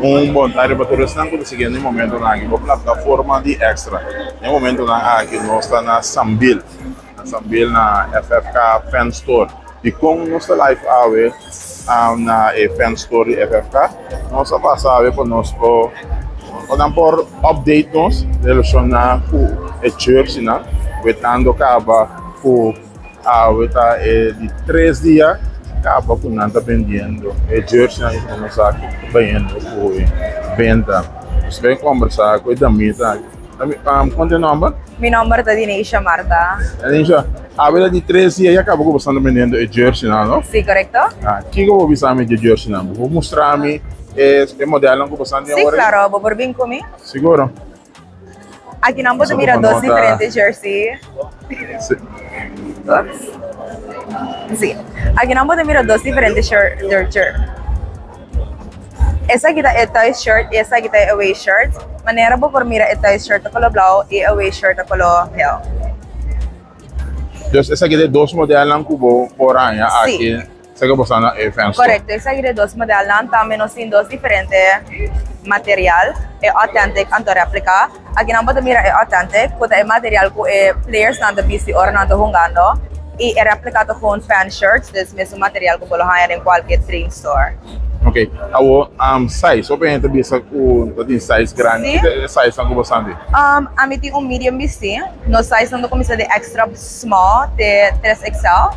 um bom tarde para todos que estão seguindo no momento na plataforma de extra. No momento aqui nós está na Sambil na FFK Fan Store. E como nós está live awe na Fan Store FFK, nós está passando para nós por update nós relação na o church na vetando acaba por de 3 dias acaba com nada vendendo church na nós aqui vendendo por venda. Você vem conversar com a Damita. Quanto é o nome? Meu nome é Dineisha Marta. Dineisha, a verdade de 3 dias acaba com você vendendo jersey não? Sim, correto? Que eu vou visar de jersey não? Vou mostrar-me o modelo que você tem agora? Sim, claro. Vou por bem comigo? Seguro? Aqui não vou mirar 2 diferentes jersey. Sim. Aqui não vou mirar 2 diferentes jersey. Essa aqui é tie shirt e essa aqui é away shirt. Maneira po por mira é tie shirt color blau e away shirt color pale. Então essa aqui é 2 modelos lang kubo por año aqui. Essa que você na Fan Store. Correcto, essa aqui é 2 modelos lang também nós temos 2 diferentes material. É authentic anto réplica. Aqui não pode mira é authentic, porque é material que é players na BC or na jogando. E é replicado com fan shirts, desse mesmo material que pode ganhar em qualquer train store. Ok, size, o pengen tabi sa size grande, size ang kubasandi? Ami tem medium BC, no size não começa de extra small, de 3XL.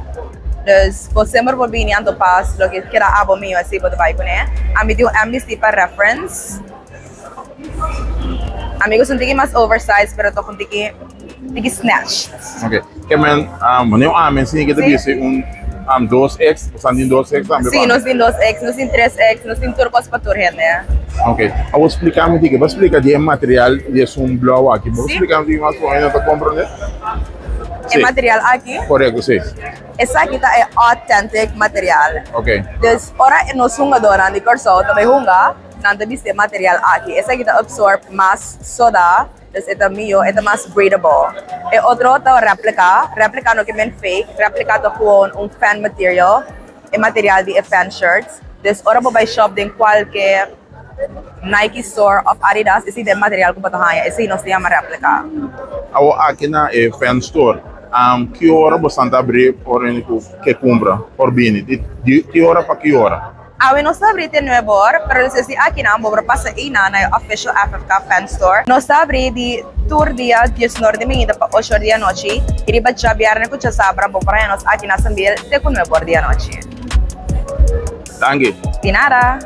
Dus vocêmer por bem ando pass, lo que queda abo meio assim pode vai com né. Ami tem MBC para reference. Amigos não tem mais oversized, pero to kung tiki snatch. Ok, kemen maneho amin sini kita bisa 2X, passando 2X também. Sim, nós temos 2X, nós temos 3X, nós temos turcos para turret, né? Ok, eu vou explicar me diga, vou explicar de material de blow aqui, vou explicar me mais para ainda para compreender. É material aqui? Correto, sim. Essa aqui é authentic material. Ok. Dus ora nós hunga dona de corso, também hunga, nanda biste material aqui. Essa aqui absorb mais soda. Entonces, ito mío, ito mas breathable. E otro ito replica no que men fake, replicado con un fan material, e material de fan shirts. Entonces, ora po by shop din qualquer Nike store of Adidas, isi din material ko patuhaya, isi no siya ma-replica. Awo aqui na Fan Store, que hora você está abrindo por que compra, por bini? Que hora para que hora? Awi no está abrindo 9 horas, pero si aqui na mo pasa ina na official FFK Fan Store. No está abrindo de tour dia 10 de manhã para 8 da noite. E riba cha biyernes ko cha sabra po para nos aqui na Sambil de 9 da noite. Danke. De nada.